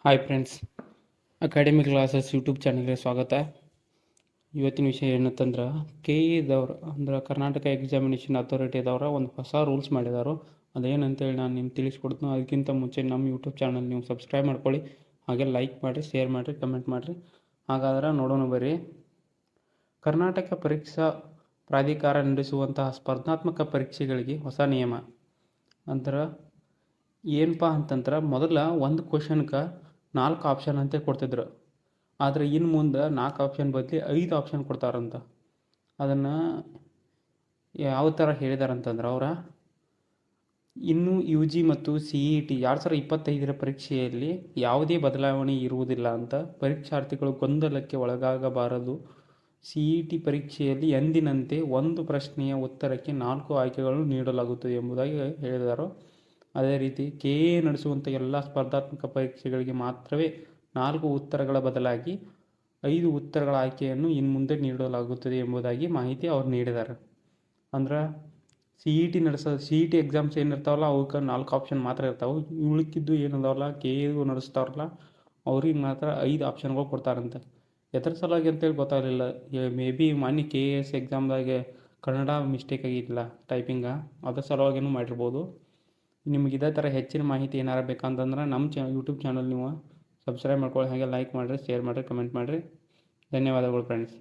Hi friends, academic classes YouTube ಚಾನಲ್ಗೆ ಸ್ವಾಗತ. ಇವತ್ತಿನ ವಿಷಯ ಏನಂತಂದ್ರೆ KE ಅಂದ್ರೆ ಕರ್ನಾಟಕ ಎಕ್ಸಾಮಿನೇಷನ್ ಅಥಾರಿಟಿದವರ ಒಂದು ಹೊಸ ರೂಲ್ಸ್ ಮಾಡಿದಾರೋ ಅದೇನಂತೇಳಿ ನಾನು ನಿಮ್ಗೆ ತಿಳಿಸ್ಕೊಡ್ತೀನಿ. ಅದಕ್ಕಿಂತ ಮುಂಚೆ ನಮ್ಮ ಯೂಟ್ಯೂಬ್ ಚಾನಲ್ ನೀವು ಸಬ್ಸ್ಕ್ರೈಬ್ ಮಾಡ್ಕೊಳ್ಳಿ, ಹಾಗೆ ಲೈಕ್ ಮಾಡಿರಿ, ಶೇರ್ ಮಾಡಿರಿ, ಕಮೆಂಟ್ ಮಾಡಿರಿ. ಹಾಗಾದ್ರೆ ನೋಡೋಣ ಬರ್ರಿ. ಕರ್ನಾಟಕ ಪರೀಕ್ಷಾ ಪ್ರಾಧಿಕಾರ ನಡೆಸುವಂತಹ ಸ್ಪರ್ಧಾತ್ಮಕ ಪರೀಕ್ಷೆಗಳಿಗೆ ಹೊಸ ನಿಯಮ ಅಂದ್ರೆ ಏನಪ್ಪ ಅಂತಂದ್ರೆ ಮೊದಲ ಒಂದು ಕ್ವಶನ್ಗೆ 4 ಆಪ್ಷನ್ ಅಂತ ಕೊಡ್ತಿದ್ರು. ಆದರೆ ಇನ್ನು ಮುಂದೆ 4 ಆಪ್ಷನ್ ಬದಲಿ 5 ಆಪ್ಷನ್ ಕೊಡ್ತಾರಂತ. ಅದನ್ನು ಯಾವ ಥರ ಹೇಳಿದಾರಂತಂದ್ರೆ ಇನ್ನು UG ಮತ್ತು CET 2025 ಪರೀಕ್ಷೆಯಲ್ಲಿ ಯಾವುದೇ ಬದಲಾವಣೆ ಇರುವುದಿಲ್ಲ ಅಂತ, ಪರೀಕ್ಷಾರ್ಥಿಗಳು ಗೊಂದಲಕ್ಕೆ ಒಳಗಾಗಬಾರದು. CET ಪರೀಕ್ಷೆಯಲ್ಲಿ ಎಂದಿನಂತೆ ಒಂದು ಪ್ರಶ್ನೆಯ ಉತ್ತರಕ್ಕೆ 4 ಆಯ್ಕೆಗಳನ್ನು ನೀಡಲಾಗುತ್ತದೆ ಎಂಬುದಾಗಿ ಹೇಳಿದರು. ಅದೇ ರೀತಿ KE ನಡೆಸುವಂಥ ಎಲ್ಲ ಸ್ಪರ್ಧಾತ್ಮಕ ಪರೀಕ್ಷೆಗಳಿಗೆ ಮಾತ್ರವೇ 4 ಉತ್ತರಗಳ ಬದಲಾಗಿ 5 ಉತ್ತರಗಳ ಆಯ್ಕೆಯನ್ನು ಇನ್ನು ಮುಂದೆ ನೀಡಲಾಗುತ್ತದೆ ಎಂಬುದಾಗಿ ಮಾಹಿತಿ ಅವ್ರು ನೀಡಿದ್ದಾರೆ. ಅಂದ್ರೆ CET ಎಕ್ಸಾಮ್ಸ್ ಏನಿರ್ತಾವಲ್ಲ ಅವಕ್ಕೆ 4 ಆಪ್ಷನ್ ಮಾತ್ರ ಇರ್ತಾವೆ. ಉಳಿಕಿದ್ದು ಏನದಾವಲ್ಲ KE ನಡೆಸ್ತಾರಲ್ಲ ಅವ್ರಿಗೆ ಮಾತ್ರ 5 ಆಪ್ಷನ್ಗಳು ಕೊಡ್ತಾರಂತೆ. ಎದ್ರ ಸಲುವಾಗಿ ಅಂತೇಳಿ ಗೊತ್ತಾಗಲಿಲ್ಲ. ಮೇ ಬಿ ಮೊನ್ನೆ KS ಎಕ್ಸಾಮ್ದಾಗೆ ಕನ್ನಡ ಮಿಸ್ಟೇಕ್ ಆಗಿಲ್ಲ ಟೈಪಿಂಗ, ಅದ್ರ ಸಲುವಾಗಿನೂ ಮಾಡಿರ್ಬೋದು. ನಿಮ್ಗೆ ಇದೇ ಥರ ಹೆಚ್ಚಿನ ಮಾಹಿತಿ ಏನಾರು ಬೇಕಂತಂದ್ರೆ ನಮ್ಮ ಯೂಟ್ಯೂಬ್ ಚಾನಲ್ ನೀವು ಸಬ್ಸ್ಕ್ರೈಬ್ ಮಾಡ್ಕೊಳ್ಳಿ, ಹಾಗೆ ಲೈಕ್ ಮಾಡಿರಿ, ಶೇರ್ ಮಾಡಿರಿ, ಕಮೆಂಟ್ ಮಾಡಿರಿ. ಧನ್ಯವಾದಗಳು ಫ್ರೆಂಡ್ಸ್.